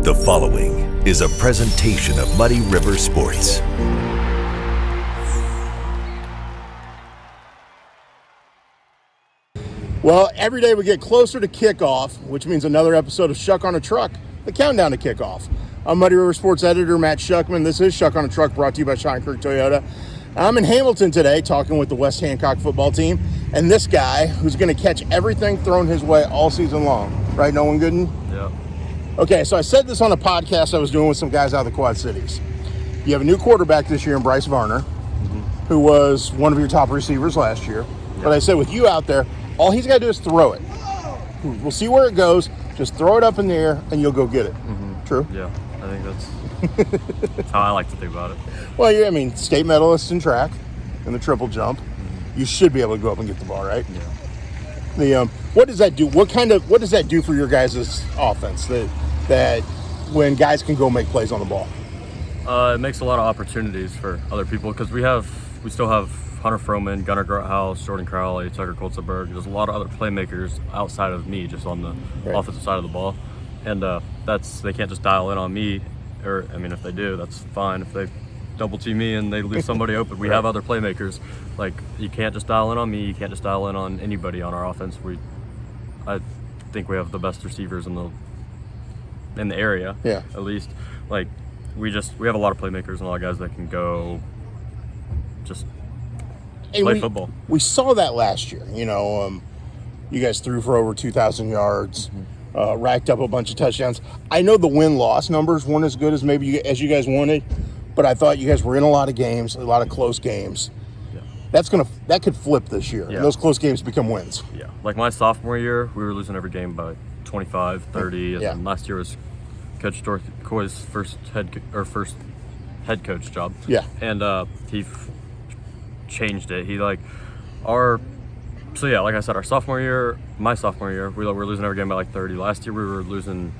The following is a presentation of Muddy River Sports. Well, every day we get closer to kickoff, which means another episode of Schuck on a Truck, the countdown to kickoff. I'm Muddy River Sports editor Matt Schuckman. This is Schuck on a Truck, brought to you by Shottenkirk Toyota. I'm in Hamilton today talking with the West Hancock football team, and this guy who's going to catch everything thrown his way all season long. Right, Nolan Gooding? Yeah. Okay, so I said this on a podcast I was doing with some guys out of the Quad Cities. You have a new quarterback this year in Bryce Varner, who was one of your top receivers last year. Yeah. But I said with you out there, all he's got to do is throw it. We'll see where it goes. Just throw it up in the air, and you'll go get it. True? Yeah, I think that's how I like to think about it. Well, I mean, state medalist in track and the triple jump. You should be able to go up and get the ball, right? Yeah. What does that do? What does that do for your guys' offense? That when guys can go make plays on the ball. It makes a lot of opportunities for other people because we still have Hunter Froman, Gunnar Grothaus, Jordan Crowley, Tucker Koltzenberg. There's a lot of other playmakers outside of me, just on the offensive side of the ball, and they can't just dial in on me. Or I mean, if they do, that's fine. If they double team me and they leave somebody open, we have other playmakers. Like, you can't just dial in on me. You can't just dial in on anybody on our offense. I think we have the best receivers in the area. Yeah. At least, like, we have a lot of playmakers and a lot of guys that can go just play football. We saw that last year. You guys threw for over 2,000 yards, racked up a bunch of touchdowns. I know the win-loss numbers weren't as good as as you guys wanted, but I thought you guys were in a lot of games, a lot of close games. Yeah. That could flip this year. Yeah. And those close games become wins. Yeah. Like my sophomore year, we were losing every game by 25, 30, and then last year was Coach Dorothy Coy's first head coach job. Yeah. And he changed it. like I said, my sophomore year, we were losing every game by like 30. Last year we were losing,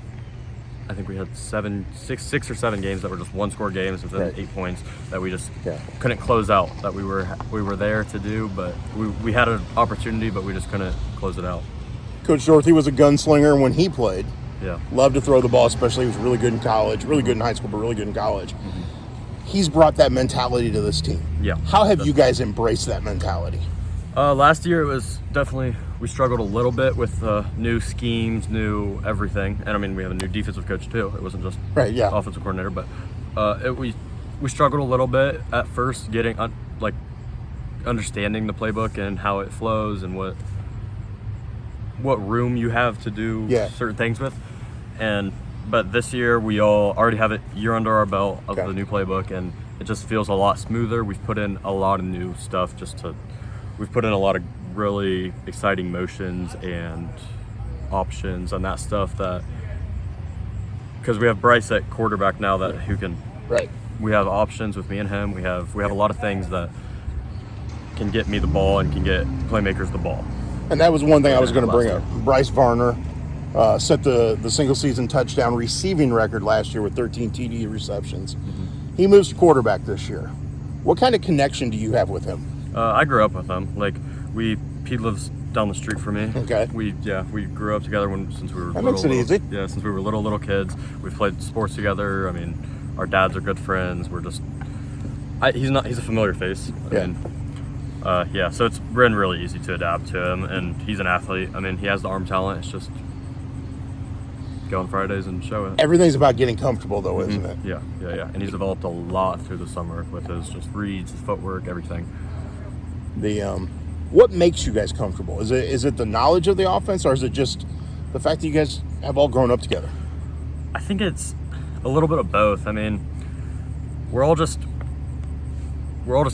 I think we had six or seven games that were just one-score games within 8 points that we just couldn't close out. That we were there to do, but we had an opportunity, but we just couldn't close it out. Coach Dorothy was a gunslinger when he played. Yeah. Loved to throw the ball, especially he was really good in college, really good in high school, but really good in college. He's brought that mentality to this team. Yeah. How have you guys embraced that mentality? Last year it was definitely, we struggled a little bit with new schemes, new everything. And I mean, we have a new defensive coach too. It wasn't just offensive coordinator, but we struggled a little bit at first getting understanding the playbook and how it flows and what room you have to do certain things with. But this year we all already have a year under our belt of the new playbook, and it just feels a lot smoother. We've put in a lot of new stuff we've put in a lot of really exciting motions and options and that stuff because we have Bryce at quarterback now who can, we have options with me and him. We have a lot of things that can get me the ball and can get playmakers the ball. And that was one thing I was going to bring up. Bryce Varner set the single season touchdown receiving record last year with 13 TD receptions. He moves to quarterback this year. What kind of connection do you have with him? I grew up with him. Like, he lives down the street from me. Okay. We grew up together since we were that makes it easy. Yeah, since we were little kids. We've played sports together. I mean, our dads are good friends. We're just he's a familiar face. So it's been really easy to adapt to him, and he's an athlete. I mean, he has the arm talent. It's just go on Fridays and show it. Everything's about getting comfortable, though, isn't it? Yeah. And he's developed a lot through the summer with his just reads, his footwork, everything. What makes you guys comfortable? Is it the knowledge of the offense, or is it just the fact that you guys have all grown up together? I think it's a little bit of both. I mean, we're all just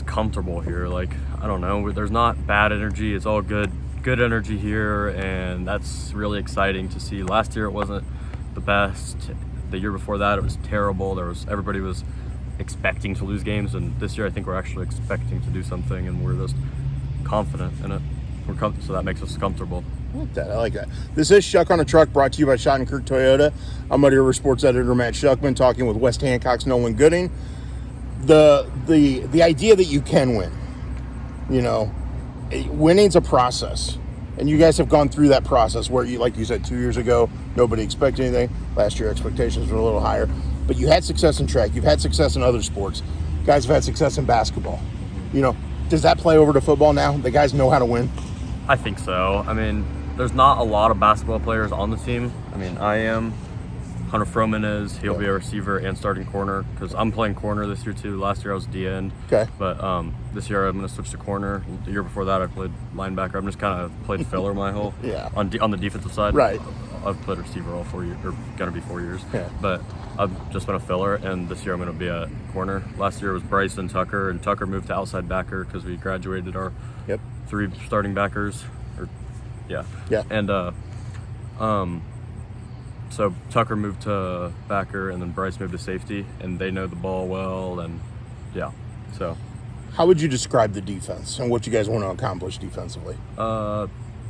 comfortable here. Like, I don't know, there's not bad energy. It's all good energy here, and that's really exciting to see. Last year it wasn't the best. The year before that it was terrible. Everybody was expecting to lose games, and this year I think we're actually expecting to do something, and we're just confident in it. So that makes us comfortable. I like that. This is Schuck on a Truck, brought to you by Shottenkirk Toyota. I'm Muddy River Sports editor Matt Schuckman, talking with West Hancock's Nolan Gooding. The idea that you can win, winning's a process. And you guys have gone through that process where you, like you said, 2 years ago, nobody expected anything. Last year, expectations were a little higher. But you had success in track. You've had success in other sports. Guys have had success in basketball. You know, does that play over to football now? The guys know how to win? I think so. I mean, there's not a lot of basketball players on the team. I mean, I am. Hunter Froman is. He'll be a receiver and starting corner because I'm playing corner this year too. Last year I was D-end. Okay. But this year I'm going to switch to corner. The year before that I played linebacker. I'm just kind of played filler my whole on the defensive side. Right. I've played receiver all 4 years, or going to be 4 years. Yeah. But I've just been a filler, and this year I'm going to be a corner. Last year was Bryce and Tucker moved to outside backer because we graduated our 3 starting backers. Yeah. And so Tucker moved to backer, and then Bryce moved to safety, and they know the ball well, and so. How would you describe the defense and what you guys want to accomplish defensively?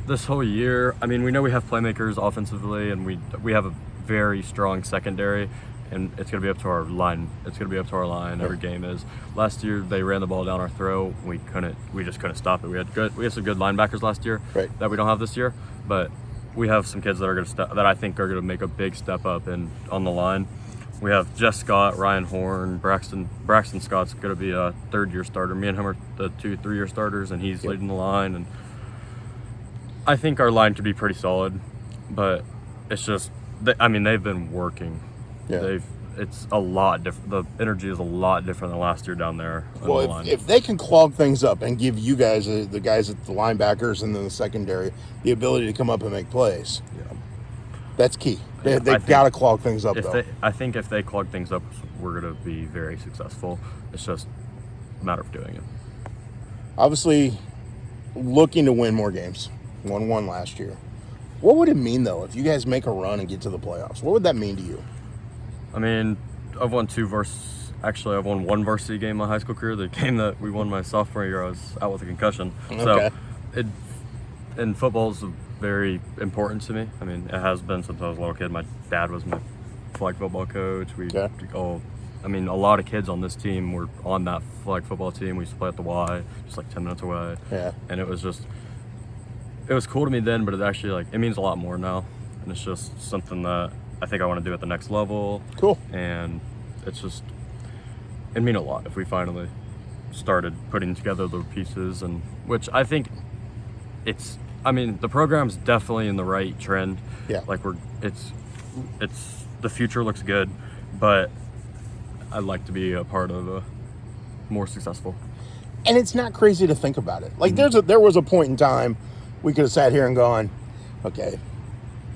This whole year, I mean, we know we have playmakers offensively, and we have a very strong secondary, and it's going to be up to our line. It's going to be up to our line. Every game is. Last year, they ran the ball down our throat. We just couldn't stop it. We had some good linebackers last year that we don't have this year, but we have some kids that are going to that I think are going to make a big step up on the line. We have Jess Scott, Ryan Horn, Braxton Scott's going to be a 3rd-year starter. Me and him are the 2-3-year starters, and he's leading the line. And I think our line could be pretty solid, but it's just, they've been working. Yeah. It's a lot different. The energy is a lot different than last year down there. Well, if they can clog things up and give you guys, the guys at the linebackers and then the secondary, the ability to come up and make plays, that's key. They've got to clog things up, though. I think if they clog things up, we're going to be very successful. It's just a matter of doing it. Obviously, looking to win more games. 1-1 last year. What would it mean, though, if you guys make a run and get to the playoffs? What would that mean to you? I mean, I've won I've won 1 varsity game in my high school career. The game that we won my sophomore year, I was out with a concussion. Okay. So, and football is very important to me. I mean, it has been since I was a little kid. My dad was my flag football coach. A lot of kids on this team were on that flag football team. We used to play at the Y, just like 10 minutes away. Yeah. And it was cool to me then, but it means a lot more now. And it's just something that I think I want to do at the next level. Cool. And it'd mean a lot if we finally started putting together the pieces, and which I think the program's definitely in the right trend. Yeah. Like the future looks good, but I'd like to be a part of a more successful. And it's not crazy to think about it. Like there was a point in time we could have sat here and gone, okay,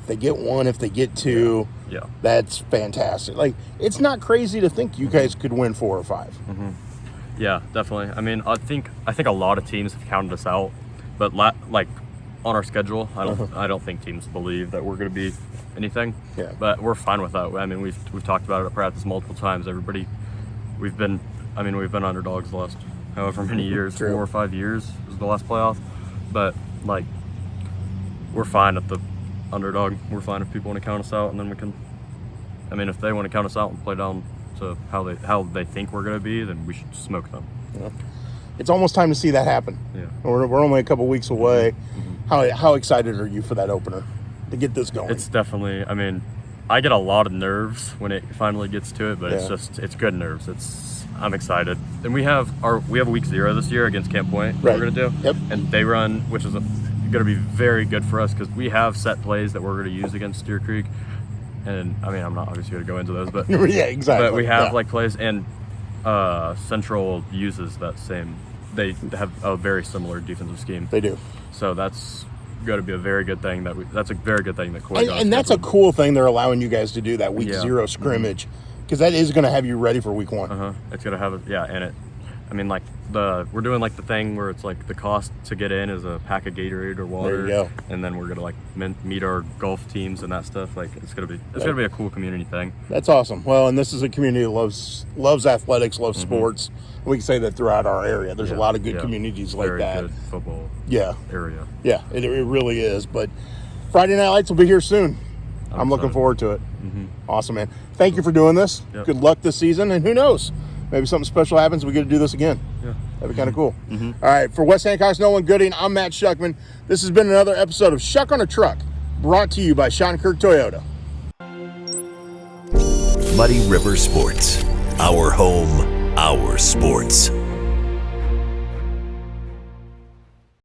if they get 1, if they get 2, that's fantastic. Like, it's not crazy to think you guys could win 4 or 5. Mm-hmm. Yeah, definitely. I mean, I think a lot of teams have counted us out, but on our schedule, I don't think teams believe that we're going to be anything. Yeah. But we're fine with that. I mean, we've talked about it at practice multiple times. We've been underdogs the last however many years, 4 or 5 years was the last playoff, but we're fine at the underdog. We're fine if people want to count us out, and then we can. I mean, if they want to count us out and play down to how they think we're going to be, then we should smoke them. Yeah. It's almost time to see that happen. Yeah. We're only a couple weeks away. Mm-hmm. How excited are you for that opener to get this going? It's definitely. I mean, I get a lot of nerves when it finally gets to it, but it's good nerves. I'm excited, and we have week 0 this year against Camp Point. We're going to do. Yep. And they run, which is going to be very good for us because we have set plays that we're going to use against Steer Creek, and I mean I'm not obviously going to go into those, but yeah, exactly. But we have plays, and Central uses that same. They have a very similar defensive scheme. They do. So that's going to be a very good thing that's a very good thing that Coy and that's a cool thing they're allowing you guys to do that week 0 scrimmage because that is going to have you ready for week 1. It's going to have and it. I mean, we're doing the thing where it's the cost to get in is a pack of Gatorade or water. There you go. And then we're gonna meet our golf teams and that stuff. It's gonna be a cool community thing. That's awesome. Well, and this is a community that loves athletics, loves sports. We can say that throughout our area. There's a lot of good communities like that. Very good football area. Yeah, it really is. But Friday Night Lights will be here soon. I'm looking forward to it. Mm-hmm. Awesome, man. Thank you for doing this. Yep. Good luck this season, and who knows? maybe something special happens, we get to do this again. Yeah. That'd be kind of cool. All right, for West Hancock's Nolan Gooding, I'm Matt Schuckman. This has been another episode of Schuck on a Truck, brought to you by Shottenkirk Toyota. Muddy River Sports. Our home, our sports.